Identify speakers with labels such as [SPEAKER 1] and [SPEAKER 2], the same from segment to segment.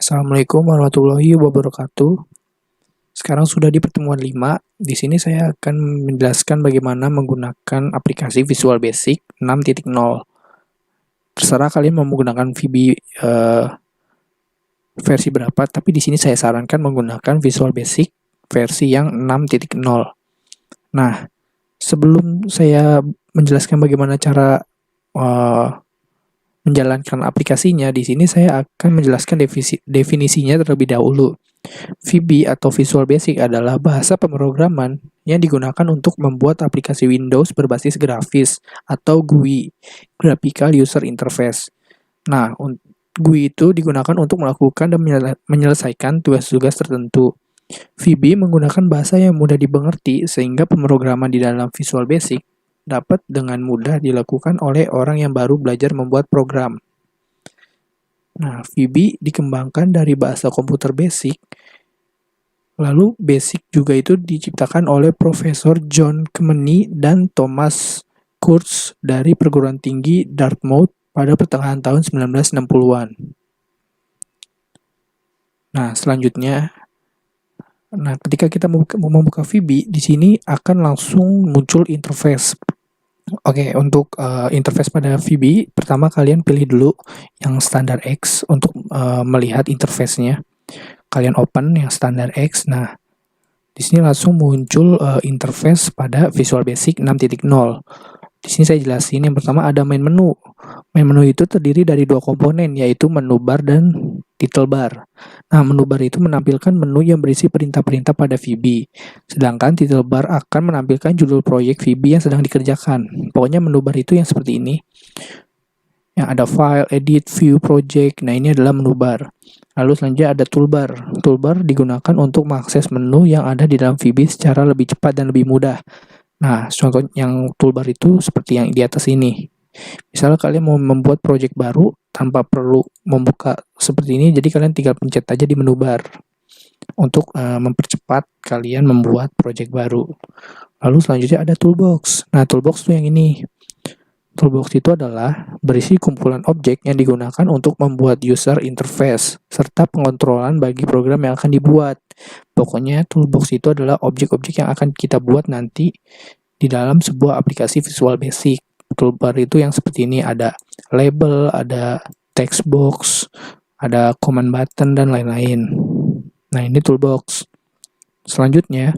[SPEAKER 1] Assalamualaikum warahmatullahi wabarakatuh. Sekarang sudah di pertemuan 5. Di sini saya akan menjelaskan bagaimana menggunakan aplikasi Visual Basic 6.0. Terserah kalian mau menggunakan VB versi berapa, tapi di sini saya sarankan menggunakan Visual Basic versi yang 6.0. Nah, sebelum saya menjelaskan bagaimana cara menjalankan aplikasinya, di sini saya akan menjelaskan definisinya terlebih dahulu. VB atau Visual Basic adalah bahasa pemrograman yang digunakan untuk membuat aplikasi Windows berbasis grafis atau GUI, Graphical User Interface. Nah, GUI itu digunakan untuk melakukan dan menyelesaikan tugas-tugas tertentu. VB menggunakan bahasa yang mudah dimengerti sehingga pemrograman di dalam Visual Basic dapat dengan mudah dilakukan oleh orang yang baru belajar membuat program. Nah, VB dikembangkan dari bahasa komputer basic. Lalu Basic juga itu diciptakan oleh Profesor John Kemeny dan Thomas Kurtz dari perguruan tinggi Dartmouth pada pertengahan tahun 1960-an. Nah, selanjutnya, ketika kita membuka VB, di sini akan langsung muncul interface. Oke, untuk interface pada VB, pertama kalian pilih dulu yang standar X untuk melihat interface-nya. Kalian open yang standar X. Nah, di sini langsung muncul interface pada Visual Basic 6.0. Di sini saya jelasin, yang pertama ada main menu. Main menu itu terdiri dari dua komponen, yaitu menu bar dan title bar. Nah, menu bar itu menampilkan menu yang berisi perintah-perintah pada VB. Sedangkan title bar akan menampilkan judul proyek VB yang sedang dikerjakan. Pokoknya menu bar itu yang seperti ini. Yang ada file, edit, view, project. Nah, ini adalah menu bar. Lalu selanjutnya ada toolbar. Toolbar digunakan untuk mengakses menu yang ada di dalam VB secara lebih cepat dan lebih mudah. Nah, contoh yang toolbar itu seperti yang di atas ini. Misalnya kalian mau membuat project baru tanpa perlu membuka seperti ini, jadi kalian tinggal pencet aja di menu bar untuk mempercepat kalian membuat project baru. Lalu selanjutnya ada toolbox. Nah, toolbox itu yang ini. Toolbox itu adalah berisi kumpulan objek yang digunakan untuk membuat user interface serta pengontrolan bagi program yang akan dibuat. Pokoknya toolbox itu adalah objek-objek yang akan kita buat nanti di dalam sebuah aplikasi Visual Basic. Toolbar itu yang seperti ini, ada label, ada text box, ada command button, dan lain-lain. Nah, ini toolbox. Selanjutnya,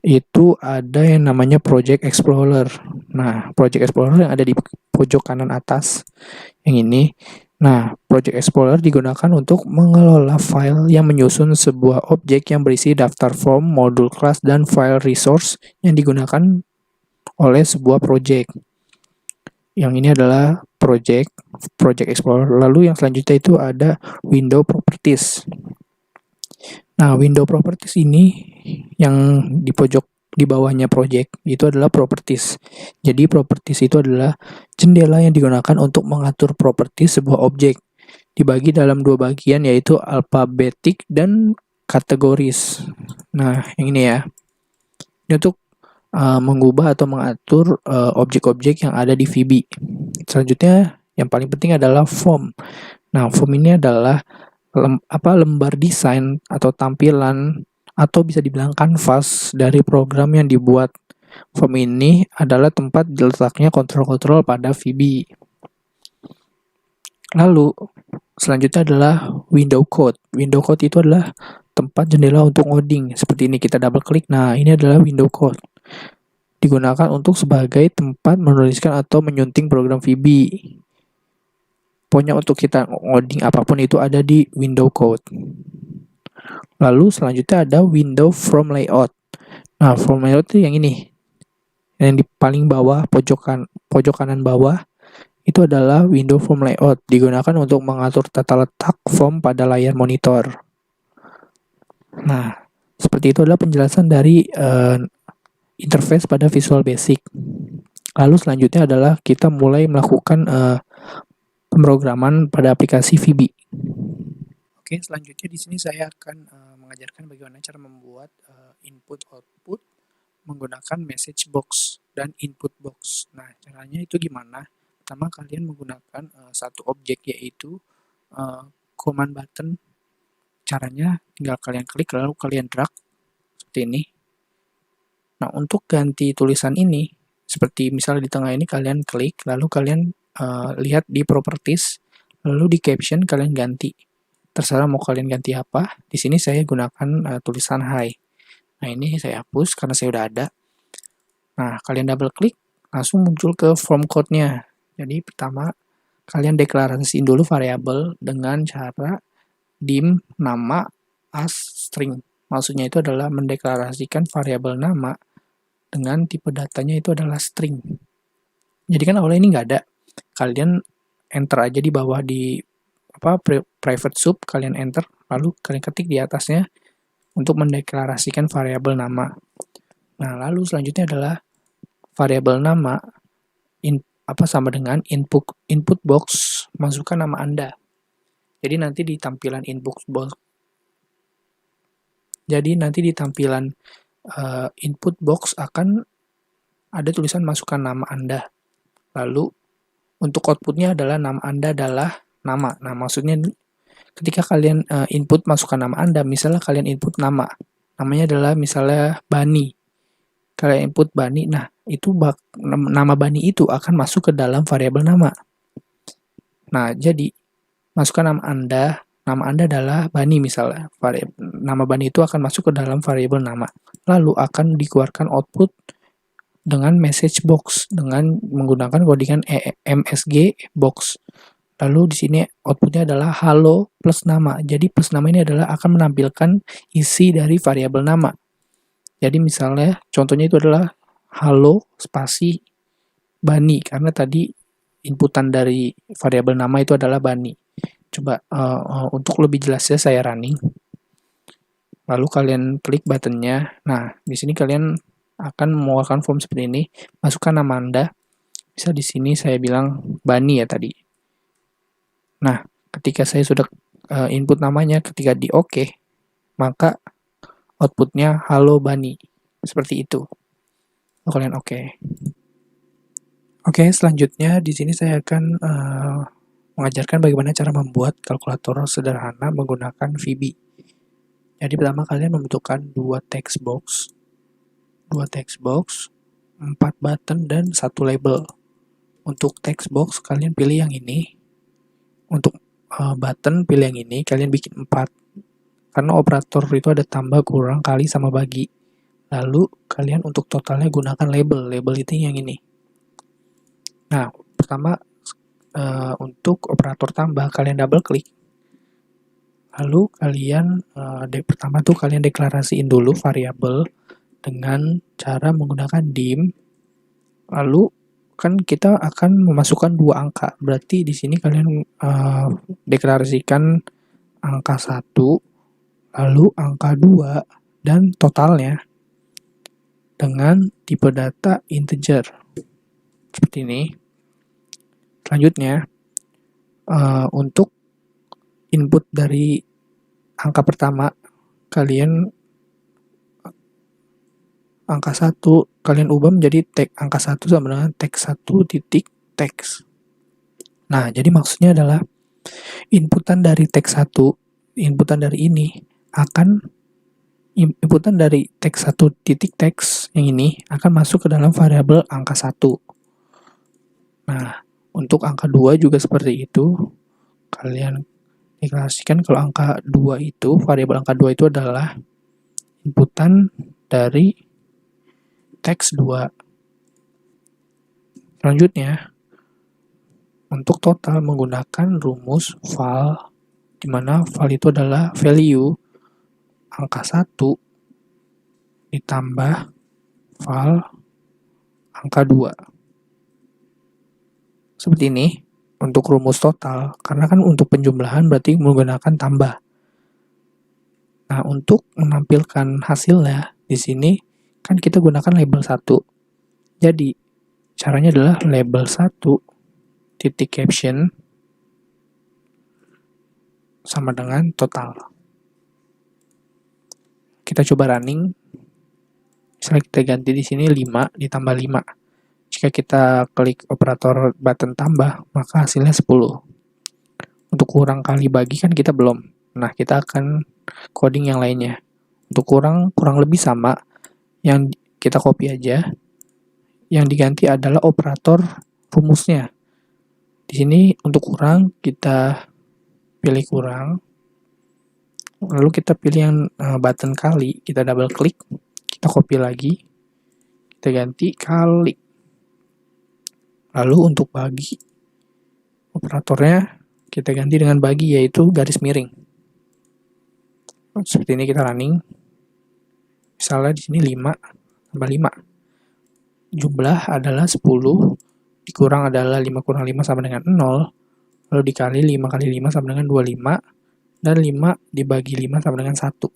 [SPEAKER 1] itu ada yang namanya Project Explorer. Nah, Project Explorer yang ada di pojok kanan atas, yang ini. Nah, Project Explorer digunakan untuk mengelola file yang menyusun sebuah objek yang berisi daftar form, modul kelas, dan file resource yang digunakan oleh sebuah project. Yang ini adalah Project Explorer. Lalu yang selanjutnya itu ada Window Properties. Nah, Window Properties ini yang di pojok di bawahnya project itu adalah properties. Jadi properties itu adalah jendela yang digunakan untuk mengatur properties sebuah objek. Dibagi dalam dua bagian, yaitu alphabetic dan kategoris. Nah, yang ini ya. Ini untuk mengubah atau mengatur objek-objek yang ada di VB. Selanjutnya, yang paling penting adalah form. Nah, form ini adalah lembar desain atau tampilan atau bisa dibilang kanvas dari program yang dibuat. Form ini adalah tempat diletaknya kontrol-kontrol pada VB. Lalu selanjutnya adalah window code. Window code itu adalah tempat jendela untuk ngoding. Seperti ini, kita double klik. Nah, ini adalah window code. Digunakan untuk sebagai tempat menuliskan atau menyunting program VB. Pokoknya untuk kita ngoding apapun itu ada di window code. Lalu selanjutnya ada window from layout. Nah, from layout itu yang ini. Yang di paling bawah, pojok kanan bawah, itu adalah window from layout. Digunakan untuk mengatur tata letak form pada layar monitor. Nah, seperti itu adalah penjelasan dari interface pada Visual Basic. Lalu selanjutnya adalah kita mulai melakukan pemrograman pada aplikasi VB. Oke, selanjutnya di sini saya akan mengajarkan bagaimana cara membuat input-output menggunakan message box dan input box. Nah, caranya itu gimana? Pertama, kalian menggunakan satu objek, yaitu command button caranya tinggal kalian klik lalu kalian drag seperti ini. Nah, untuk ganti tulisan ini, seperti misalnya di tengah ini kalian klik, lalu kalian lihat di properties, lalu di caption kalian ganti. Terserah mau kalian ganti apa. Di sini saya gunakan tulisan hi. Nah, ini saya hapus karena saya udah ada. Nah, kalian double klik, langsung muncul ke form code-nya. Jadi pertama, kalian deklarasiin dulu variabel dengan cara dim nama as string. Maksudnya itu adalah mendeklarasikan variabel nama dengan tipe datanya itu adalah string. Jadi kan awalnya ini nggak ada. Kalian enter aja di bawah di private sub, kalian enter, lalu kalian ketik di atasnya untuk mendeklarasikan variabel nama. Nah, lalu selanjutnya adalah variabel nama sama dengan input box, masukkan nama Anda. Jadi nanti di tampilan input box input box akan ada tulisan masukkan nama Anda. Lalu untuk outputnya adalah nama Anda adalah nama. Nah, maksudnya ketika kalian input masukkan nama Anda, misalnya kalian input namanya adalah misalnya Bani. Kalian input Bani, nah itu nama Bani itu akan masuk ke dalam variabel nama. Nah, jadi masukkan nama Anda adalah Bani misalnya. Nama Bani itu akan masuk ke dalam variabel nama. Lalu akan dikeluarkan output dengan message box dengan menggunakan codingan MSG box. Lalu di sini outputnya adalah halo plus nama. Jadi plus nama ini adalah akan menampilkan isi dari variabel nama. Jadi misalnya contohnya itu adalah halo spasi Bani karena tadi inputan dari variabel nama itu adalah Bani. Coba untuk lebih jelasnya saya running. Lalu kalian klik buttonnya. Nah, di sini kalian akan mengeluarkan form seperti ini. Masukkan nama Anda. Bisa di sini saya bilang Bani ya tadi. Nah, ketika saya sudah input namanya, ketika di OK, maka outputnya halo Bani. Seperti itu. Kalian OK. Oke, selanjutnya di sini saya akan mengajarkan bagaimana cara membuat kalkulator sederhana menggunakan VB. Jadi pertama kalian membutuhkan 2 text box, 4 button, dan 1 label. Untuk text box kalian pilih yang ini. Untuk button pilih yang ini, kalian bikin 4. Karena operator itu ada tambah, kurang, kali, sama bagi. Lalu kalian untuk totalnya gunakan label. Label itu yang ini. Nah, pertama untuk operator tambah kalian double klik. Lalu kalian pertama tuh kalian deklarasiin dulu variabel dengan cara menggunakan dim. Lalu kan kita akan memasukkan 2 angka. Berarti di sini kalian deklarasikan angka 1, lalu angka 2 dan totalnya dengan tipe data integer. Seperti ini. Selanjutnya untuk input dari angka pertama kalian angka 1 kalian ubah menjadi angka 1 sama dengan text 1 titik text. Nah, jadi maksudnya adalah inputan dari text 1, inputan dari ini akan inputan dari text 1 titik text yang ini akan masuk ke dalam variabel angka 1. Nah, untuk angka 2 juga seperti itu. Kalian deklarasikan kalau angka 2 itu, variabel angka 2 itu adalah inputan dari teks 2. Selanjutnya, untuk total menggunakan rumus val, di mana val itu adalah value angka 1 ditambah val angka 2. Seperti ini untuk rumus total, karena kan untuk penjumlahan berarti menggunakan tambah. Nah, untuk menampilkan hasilnya di sini kan kita gunakan label 1. Jadi, caranya adalah label 1 titik caption sama dengan total. Kita coba running. Misalnya kita ganti di sini 5 ditambah 5. Jika kita klik operator button tambah, maka hasilnya 10. Untuk kurang kali bagi kan kita belum. Nah, kita akan coding yang lainnya. Untuk kurang lebih sama, yang kita copy aja. Yang diganti adalah operator rumusnya. Di sini untuk kurang, kita pilih kurang. Lalu kita pilih yang button kali, kita double klik, kita copy lagi, kita ganti kali. Lalu untuk bagi, operatornya kita ganti dengan bagi, yaitu garis miring. Seperti ini kita running. Misalnya di sini 5 tambah 5. Jumlah adalah 10, dikurang adalah 5 kurang 5 sama dengan 0, lalu dikali 5 kali 5 sama dengan 25, dan 5 dibagi 5 sama dengan 1.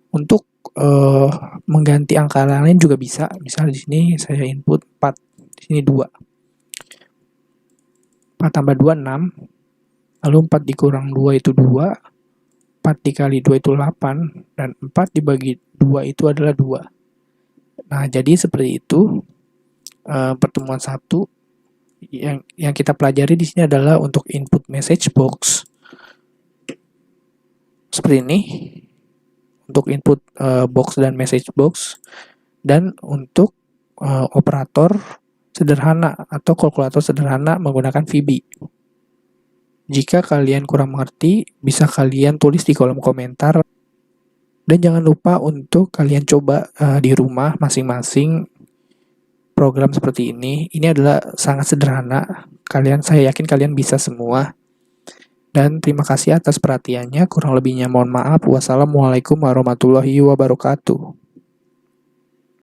[SPEAKER 1] Untuk mengganti angka lain juga bisa. Misalnya di sini saya input 4, di sini 2. 4 tambah 2, 6. Lalu 4 dikurang 2 itu 2. 4 dikali 2 itu 8. Dan 4 dibagi 2 itu adalah 2. Nah, jadi seperti itu pertemuan 1. Yang kita pelajari di sini adalah untuk input message box. Seperti ini. Untuk input box dan message box. Dan untuk operator sederhana atau kalkulator sederhana menggunakan VB. Jika kalian kurang mengerti, bisa kalian tulis di kolom komentar. Dan jangan lupa untuk kalian coba di rumah masing-masing program seperti ini. Ini adalah sangat sederhana. Saya yakin kalian bisa semua. Dan terima kasih atas perhatiannya. Kurang lebihnya mohon maaf. Wassalamualaikum warahmatullahi wabarakatuh.